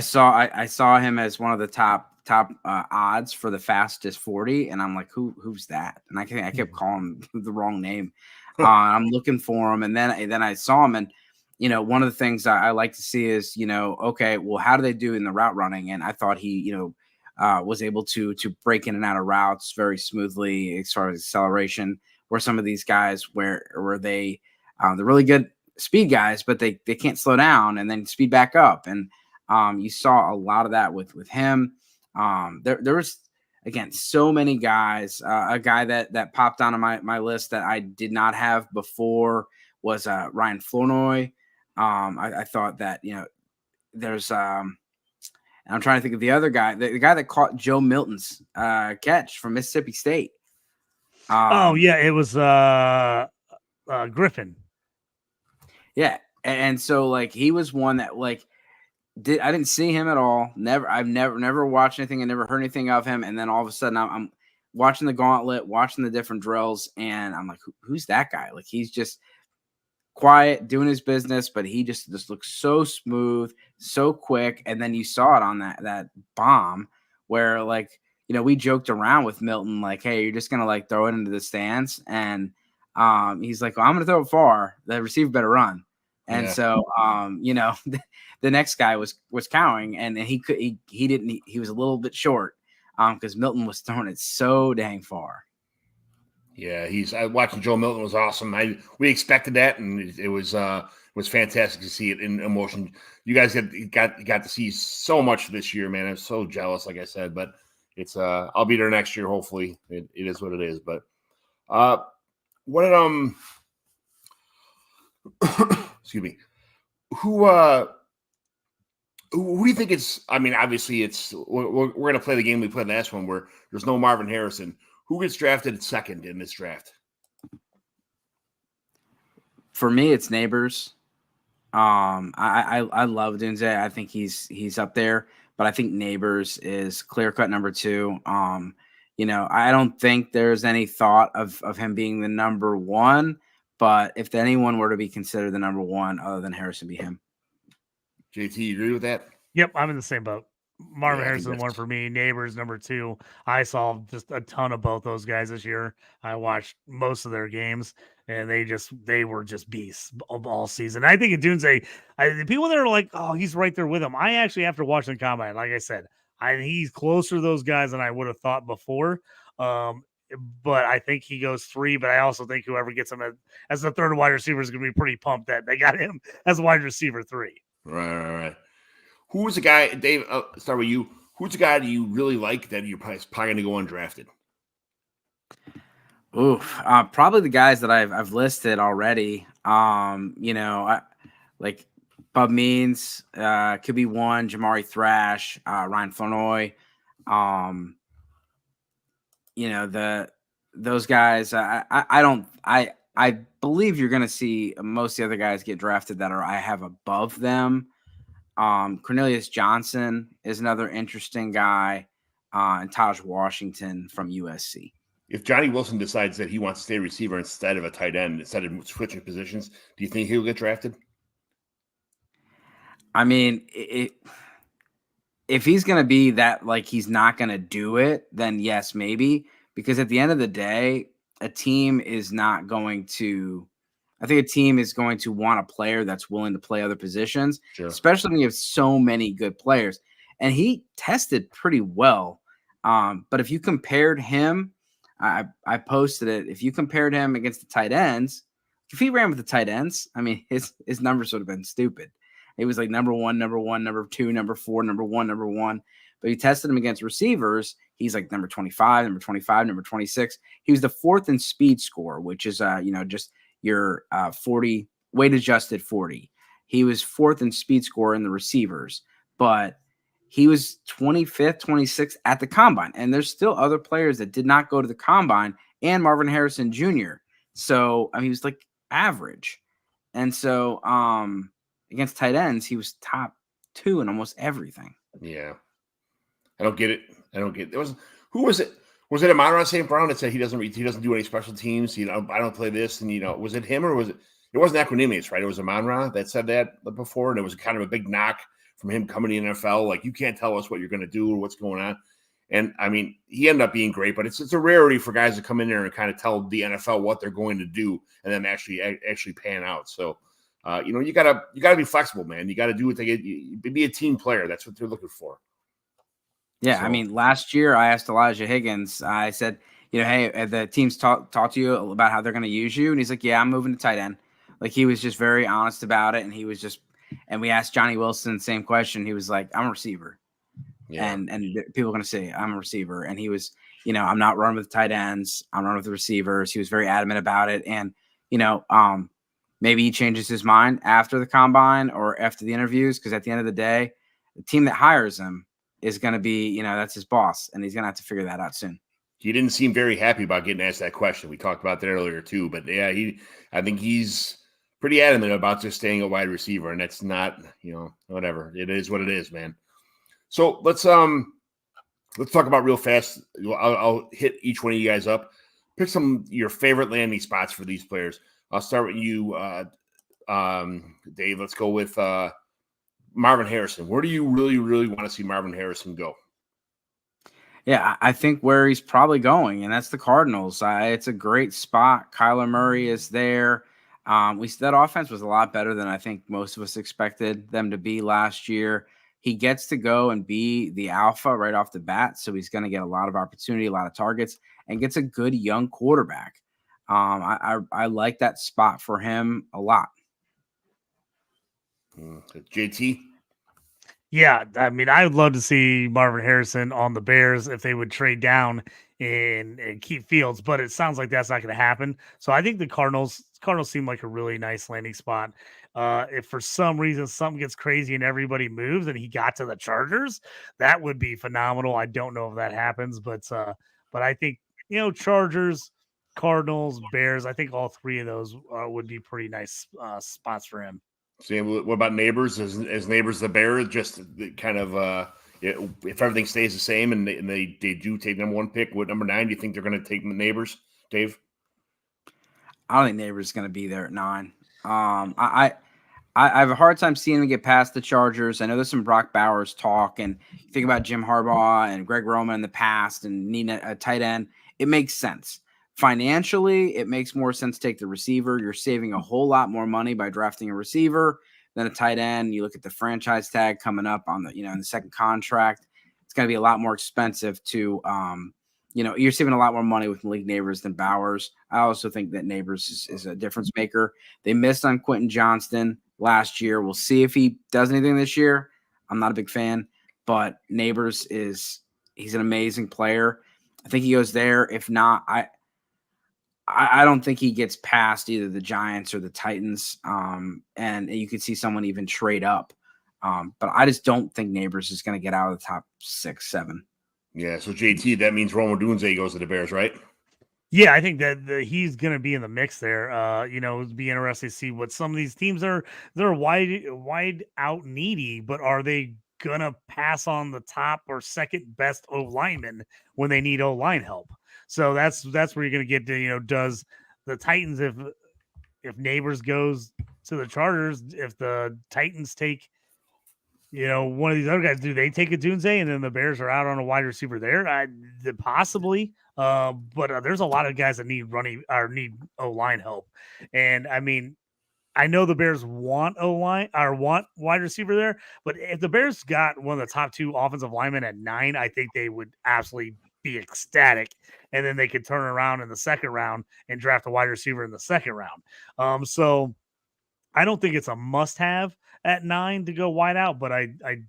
saw him as one of the top odds for the fastest 40, and I'm like, who's that? And I kept calling him the wrong name. I'm looking for him, and then I saw him, and one of the things I like to see is okay, well, how do they do in the route running? And I thought he was able to break in and out of routes very smoothly as far as acceleration. Where some of these guys where they they're really good speed guys, but they can't slow down and then speed back up, and you saw a lot of that with him. There was, again, so many guys. A guy that popped onto my list that I did not have before was Ryan Flournoy. I thought that there's I'm trying to think of the other guy, the guy that caught Joe Milton's catch from Mississippi State. It was Griffin. Yeah, and so like he was one that like. I didn't see him at all. I've never watched anything. I never heard anything of him. And then all of a sudden I'm watching the gauntlet, watching the different drills. And I'm like, who's that guy? Like, he's just quiet, doing his business, but he just looks so smooth, so quick. And then you saw it on that bomb where like, we joked around with Milton, like, hey, you're just going to like throw it into the stands. And he's like, well, I'm going to throw it far. The receiver better run. And so, the next guy was cowering, and he didn't. He was a little bit short because Milton was throwing it so dang far. Yeah, watching Joe Milton was awesome. We expected that, and it was fantastic to see it in emotion. You guys got to see so much this year, man. I'm so jealous, like I said, but it's I'll be there next year. Hopefully, it is what it is. But what did excuse me, who Who do you think it's? I mean, obviously, we're going to play the game we played last one where there's no Marvin Harrison. Who gets drafted second in this draft? For me, it's Neighbors. I love Dunze. I think he's up there, but I think Neighbors is clear cut number 2. I don't think there's any thought of him being the number 1, but if anyone were to be considered the number 1 other than Harrison, be him. JT, you agree with that? Yep, I'm in the same boat. Marvin Yeah, Harrison, one for me. Neighbors, number 2. I saw just a ton of both those guys this year. I watched most of their games, and they were just beasts of all season. I think Dunze, the people that are like, oh, he's right there with him. I actually, after watching the combine, like I said, he's closer to those guys than I would have thought before. But I think he goes 3. But I also think whoever gets him as the third wide receiver is going to be pretty pumped that they got him as wide receiver 3. Right. Who's the guy, Dave? Start with you. Who's the guy that you really like that you're probably going to go undrafted? Probably the guys that I've listed already. Like Bub Means, could be one. Jamari Thrash, Ryan Flournoy. Those guys. I believe you're going to see most of the other guys get drafted that I have above them. Cornelius Johnson is another interesting guy, and Taj Washington from USC. If Johnny Wilson decides that he wants to stay receiver instead of a tight end, instead of switching positions, do you think he'll get drafted? I mean, if he's going to be that, like, he's not going to do it, then yes, maybe. Because at the end of the day, a team is not going to – I think a team is going to want a player that's willing to play other positions, sure, especially when you have so many good players. And he tested pretty well. But if you compared him – I posted it. If you compared him against the tight ends, if he ran with the tight ends, I mean, his numbers would have been stupid. He was like number 1, number 2, number 4, number 1, number 1. But you tested him against receivers, he's like number 25, number 25, number 26. He was the 4th in speed score, which is just your 40 weight adjusted 40. He was 4th in speed score in the receivers, but he was 25th, 26th at the combine. And there's still other players that did not go to the combine, and Marvin Harrison Jr. So, I mean, he was like average. And so against tight ends, he was top 2 in almost everything. Yeah. I don't get it. Who was it? Was it Amon-Ra St. Brown that said he doesn't do any special teams? I don't play this. And, was it him or was it? It wasn't Equanimous, right? It was Amon-Ra that said that before. And it was kind of a big knock from him coming to the NFL, like, you can't tell us what you're going to do or what's going on. And, I mean, he ended up being great, but it's a rarity for guys to come in there and kind of tell the NFL what they're going to do and then actually pan out. So, you got to be flexible, man. You got to do what they get. Be a team player. That's what they're looking for. Yeah, so, I mean, last year I asked Elijah Higgins, I said, hey, have the teams talk to you about how they're going to use you? And he's like, yeah, I'm moving to tight end. Like, he was just very honest about it, and he was just – and we asked Johnny Wilson the same question. He was like, I'm a receiver. Yeah. And people are going to say, I'm a receiver. And he was, I'm not running with tight ends. I'm running with the receivers. He was very adamant about it. And, maybe he changes his mind after the combine or after the interviews, because at the end of the day, the team that hires him is going to be, that's his boss. And he's going to have to figure that out soon. He didn't seem very happy about getting asked that question. We talked about that earlier too. But, yeah, I think he's pretty adamant about just staying a wide receiver, and that's not, whatever. It is what it is, man. So let's talk about real fast. I'll hit each one of you guys up. Pick some of your favorite landing spots for these players. I'll start with you, Dave. Let's go with Marvin Harrison. Where do you really, really want to see Marvin Harrison go? Yeah, I think where he's probably going, and that's the Cardinals. It's a great spot. Kyler Murray is there. That offense was a lot better than I think most of us expected them to be last year. He gets to go and be the alpha right off the bat, so he's going to get a lot of opportunity, a lot of targets, and gets a good young quarterback. I like that spot for him a lot. JT? Yeah, I mean, I would love to see Marvin Harrison on the Bears if they would trade down and keep Fields, but it sounds like that's not going to happen. So I think the Cardinals seem like a really nice landing spot. If for some reason something gets crazy and everybody moves and he got to the Chargers, that would be phenomenal. I don't know if that happens, but I think Chargers, Cardinals, Bears. I think all three of those would be pretty nice spots for him. Sam, what about Neighbors? As Neighbors the Bear, just kind of if everything stays the same and they do take number 1 pick, what number 9 do you think they're going to take Neighbors, Dave? I don't think Neighbors is going to be there at 9. I have a hard time seeing them get past the Chargers. I know there's some Brock Bowers talk, and you think about Jim Harbaugh and Greg Roman in the past and needing a tight end. It makes sense. Financially, it makes more sense to take the receiver. You're saving a whole lot more money by drafting a receiver than a tight end. You look at the franchise tag coming up on the, in the second contract. It's going to be a lot more expensive to, you're saving a lot more money with Malik Neighbors than Bowers. I also think that Neighbors is a difference maker. They missed on Quentin Johnston last year. We'll see if he does anything this year. I'm not a big fan, but Neighbors he's an amazing player. I think he goes there. If not, I don't think he gets past either the Giants or the Titans. And you could see someone even trade up. But I just don't think Neighbors is going to get out of the top 6, 7. Yeah, so JT, that means Rome Odunze goes to the Bears, right? Yeah, I think that he's going to be in the mix there. It'd be interesting to see what some of these teams are. They're wide out needy, but are they going to pass on the top or second best O lineman when they need O line help? So that's where you're going to get to, does the Titans, if Neighbors goes to the Chargers, if the Titans take, one of these other guys, do they take a Dunze and then the Bears are out on a wide receiver there? Possibly. But there's a lot of guys that need running or need O-line help. And I mean, I know the Bears want O-line or want wide receiver there, but if the Bears got one of the top 2 offensive linemen at 9, I think they would absolutely be ecstatic. And then they could turn around in the second round and draft a wide receiver in the second round. So I don't think it's a must-have at 9 to go wide out, but I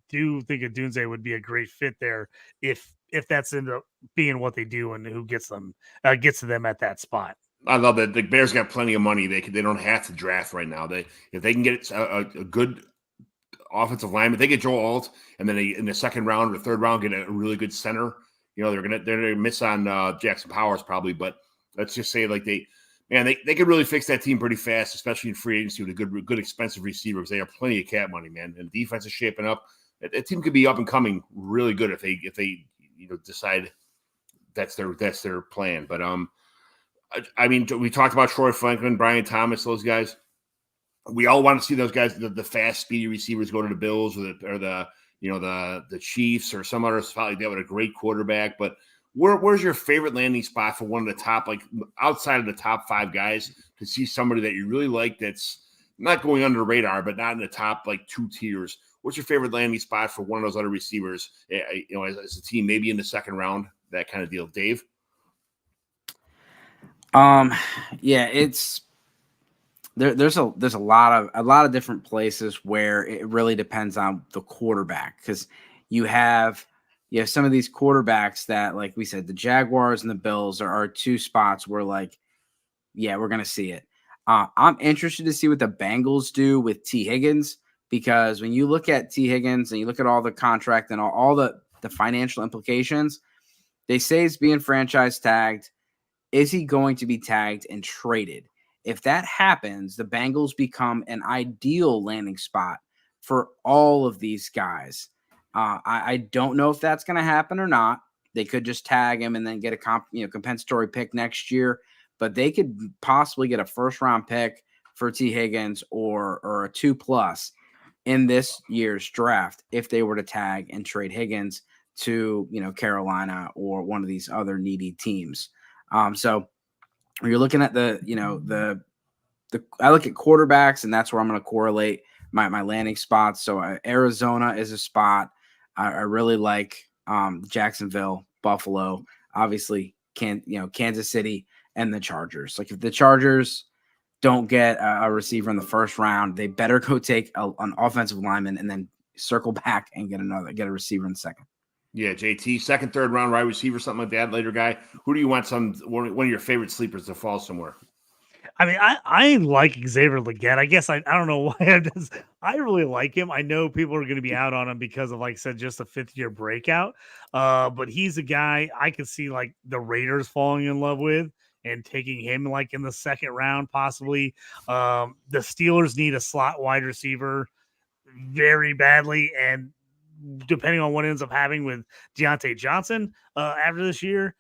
do think a Dunze would be a great fit there if that's into being what they do and who gets to them at that spot. I love that the Bears got plenty of money. They don't have to draft right now. If they can get a good offensive lineman, if they get Joe Alt and then in the second round or third round get a really good center, they're gonna miss on Jackson Powers probably. But let's just say they could really fix that team pretty fast, especially in free agency with a good expensive receiver because they have plenty of cap money, man. And the defense is shaping up. That team could be up and coming really good if they decide that's their plan. But I mean, we talked about Troy Franklin, Brian Thomas, those guys. We all want to see those guys, the fast, speedy receivers, go to the Bills or the Chiefs or some other spot like that with a great quarterback. But where's your favorite landing spot for one of the top, like outside of the top 5 guys, to see somebody that you really like that's not going under the radar, but not in the top 2 tiers? What's your favorite landing spot for one of those other receivers? As a team, maybe in the second round, that kind of deal, Dave. Yeah, it's there's a lot of different places where it really depends on the quarterback, because you have some of these quarterbacks that, like we said, the Jaguars and the Bills are 2 spots where we're gonna see it. I'm interested to see what the Bengals do with T. Higgins, because when you look at T. Higgins and you look at all the contract and all the financial implications, they say he's being franchise tagged. Is he going to be tagged and traded? If that happens, the Bengals become an ideal landing spot for all of these guys. I don't know if that's going to happen or not. They could just tag him and then get a compensatory pick next year, but they could possibly get a first-round pick for T. Higgins or a 2+ in this year's draft if they were to tag and trade Higgins to Carolina or one of these other needy teams. So when you're looking at I look at quarterbacks, and that's where I'm going to correlate my landing spots. So Arizona is a spot. I really like Jacksonville, Buffalo, obviously Kansas City, and the Chargers. Like, if the Chargers don't get a receiver in the first round, they better go take an offensive lineman and then circle back and get a receiver in second. Yeah, JT, second, third round wide receiver, something like that. Later guy. Who do you want? One of your favorite sleepers to fall somewhere? I mean, I like Xavier Legette. I guess I don't know why I really like him. I know people are going to be out on him because of, like I said, just a 5th-year breakout. But he's a guy I could see like the Raiders falling in love with and taking him like in the second round, possibly. The Steelers need a slot wide receiver very badly, and depending on what ends up happening with Deontay Johnson after this year,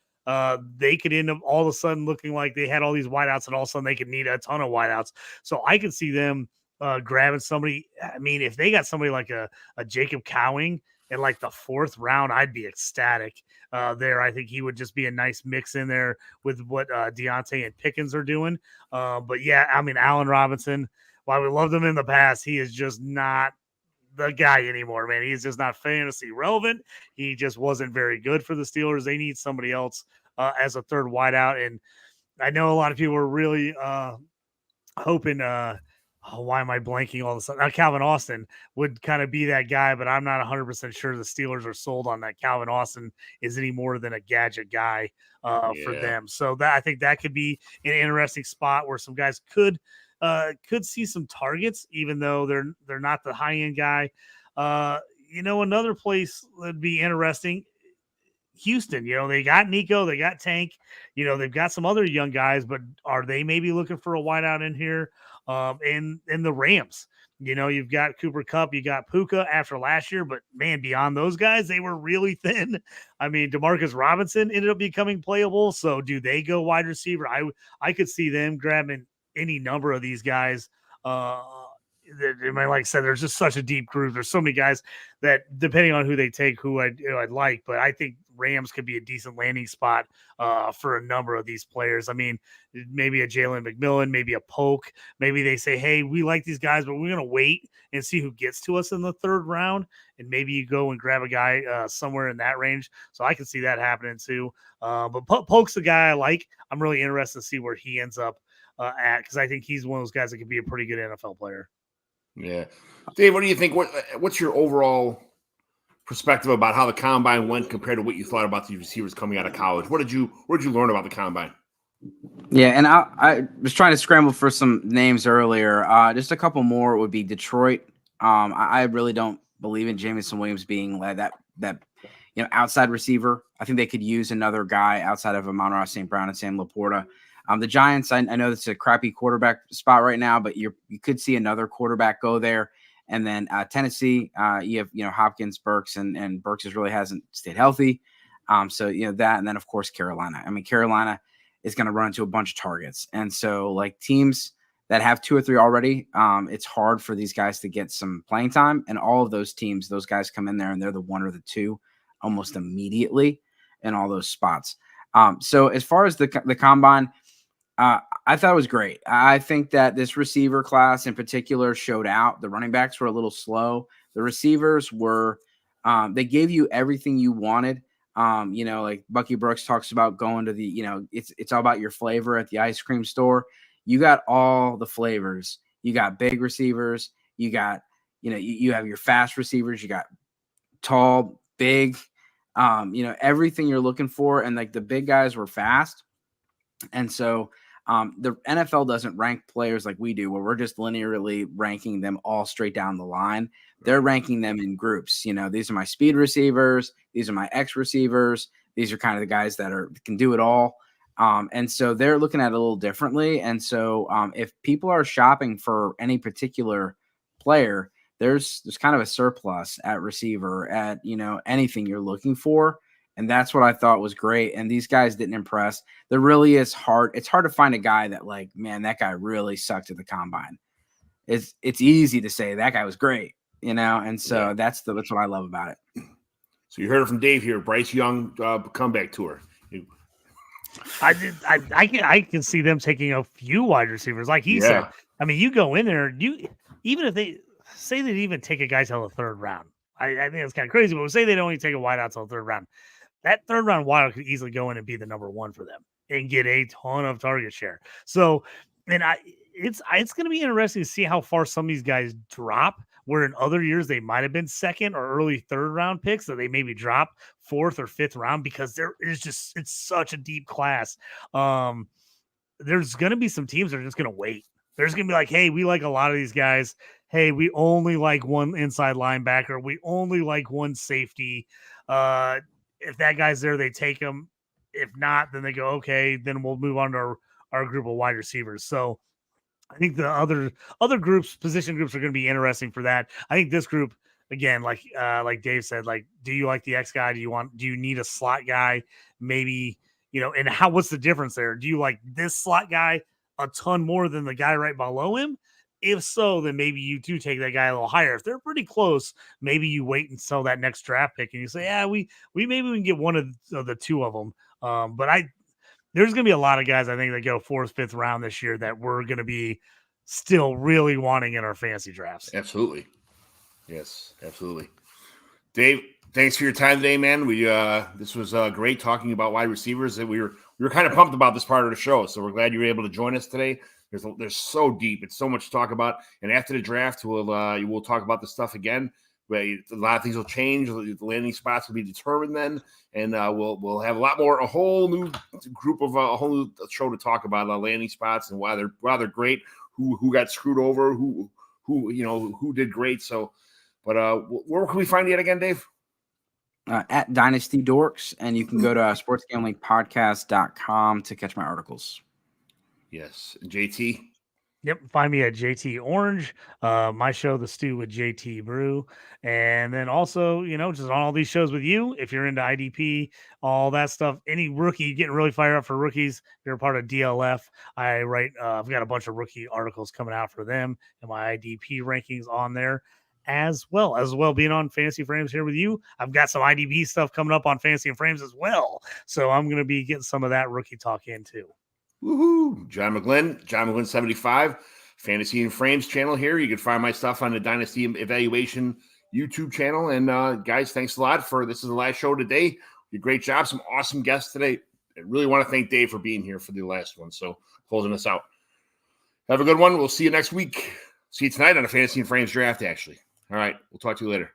they could end up all of a sudden looking like they had all these wideouts, and all of a sudden they could need a ton of wideouts. So I could see them grabbing somebody. I mean, if they got somebody like a Jacob Cowing in like the 4th round, I'd be ecstatic there. I think he would just be a nice mix in there with what Deontay and Pickens are doing. But yeah, I mean, Allen Robinson, while we loved him in the past, he is just not the guy anymore, man. He's just not fantasy relevant. He just wasn't very good for the Steelers. They need somebody else as a third wideout. And I know a lot of people are really hoping why am I blanking all of a sudden? Calvin Austin would kind of be that guy, but I'm not 100% sure the Steelers are sold on that Calvin Austin is any more than a gadget guy for them. So that I think that could be an interesting spot where some guys could see some targets, even though they're not the high end guy. Another place that'd be interesting, Houston. They got Nico, they got Tank, they've got some other young guys, but are they maybe looking for a wideout in here? And the Rams, you've got Cooper Kupp, you got Puka after last year, but man, beyond those guys, they were really thin. I mean, Demarcus Robinson ended up becoming playable. So do they go wide receiver? I could see them grabbing any number of these guys. Like I said, there's just such a deep group. There's so many guys that, depending on who they take, who I'd like, but I think Rams could be a decent landing spot for a number of these players. I mean, maybe a Jalen McMillan, maybe a Polk. Maybe they say, hey, we like these guys, but we're going to wait and see who gets to us in the 3rd round. And maybe you go and grab a guy somewhere in that range. So I can see that happening too. But Polk's the guy I like. I'm really interested to see where he ends up at, because I think he's one of those guys that could be a pretty good NFL player. Yeah. Dave, what do you think? What's your overall perspective about how the combine went compared to what you thought about the receivers coming out of college? What did you learn about the combine? Yeah, and I was trying to scramble for some names earlier. Just a couple more would be Detroit. I really don't believe in Jameson Williams being that outside receiver. I think they could use another guy outside of Amon-Ra St. Brown and Sam Laporta. The Giants, I know it's a crappy quarterback spot right now, but you could see another quarterback go there. And then Tennessee, you have Hopkins, Burks, and Burks really hasn't stayed healthy. So that, and then of course Carolina. I mean, Carolina is going to run into a bunch of targets, and so like teams that have 2 or 3 already, it's hard for these guys to get some playing time. And all of those teams, those guys come in there and they're the 1 or the 2 almost immediately in all those spots. So as far as the combine. I thought it was great. I think that this receiver class in particular showed out. The running backs were a little slow. The receivers were, they gave you everything you wanted. Like Bucky Brooks talks about going to the, it's all about your flavor at the ice cream store. You got all the flavors. You got big receivers. You got, you have your fast receivers. You got tall, big, everything you're looking for. And like the big guys were fast. And so, the NFL doesn't rank players like we do, where we're just linearly ranking them all straight down the line. They're ranking them in groups. These are my speed receivers. These are my X receivers. These are kind of the guys that can do it all. And so they're looking at it a little differently. And so if people are shopping for any particular player, there's kind of a surplus at receiver at, anything you're looking for. And that's what I thought was great. And these guys didn't impress. There really is hard. It's hard to find a guy that like, man, that guy really sucked at the combine. It's easy to say that guy was great, And so that's what I love about it. So you heard it from Dave here. Bryce Young comeback tour. I can see them taking a few wide receivers, like he said. I mean, you go in there, even if they say they'd even take a guy till the 3rd round. I think it's kind of crazy, but say they'd only take a wideout till the 3rd round. That 3rd round wideout could easily go in and be the number 1 for them and get a ton of target share. So, and it's going to be interesting to see how far some of these guys drop, where in other years they might have been second or early third round picks, so they maybe drop fourth or fifth round, because there is just, it's such a deep class. There's going to be some teams that are just going to wait. There's going to be like, hey, we like a lot of these guys. Hey, we only like one inside linebacker. We only like one safety. If that guy's there, they take him. If not, then they go, okay, then we'll move on to our group of wide receivers. So I think the other groups, position groups, are going to be interesting for that. I think this group, again, like Dave said, like, do you like the X guy? Do you need a slot guy? Maybe, and what's the difference there? Do you like this slot guy a ton more than the guy right below him? If so, then maybe you do take that guy a little higher. If they're pretty close, maybe you wait until that next draft pick and you say, yeah, we maybe we can get one of the two of them. But there's going to be a lot of guys, I think, that go fourth, fifth round this year that we're going to be still really wanting in our fantasy drafts. Absolutely. Yes, absolutely. Dave, thanks for your time today, man. This was great talking about wide receivers. That we were kind of pumped about this part of the show, so we're glad you were able to join us today. There's so deep. It's so much to talk about. And after the draft, we'll talk about this stuff again. But a lot of things will change. The landing spots will be determined then, and we'll have a whole new group of a whole new show to talk about landing spots and why they're great. Who got screwed over? Who did great? So, but where can we find you again, Dave? At Dynasty Dorks, and you can go to sportsgamblingpodcast.com to catch my articles. Yes, JT. Yep, find me at JT Orange, my show, The Stew with JT Brew, and then also, just on all these shows with you, if you're into IDP, all that stuff, any rookie, getting really fired up for rookies, if you're a part of DLF, I write, I've got a bunch of rookie articles coming out for them, and my IDP rankings on there, as well being on Fantasy Frames here with you. I've got some IDP stuff coming up on Fantasy and Frames as well, so I'm going to be getting some of that rookie talk in too. Woohoo! John McGlynn 75, Fantasy and Frames channel here. You can find my stuff on the Dynasty Evaluation YouTube channel. And guys, thanks a lot this is the last show today. You did a great job. Some awesome guests today. I really want to thank Dave for being here for the last one. So closing us out. Have a good one. We'll see you next week. See you tonight on the Fantasy and Frames draft, actually. All right. We'll talk to you later.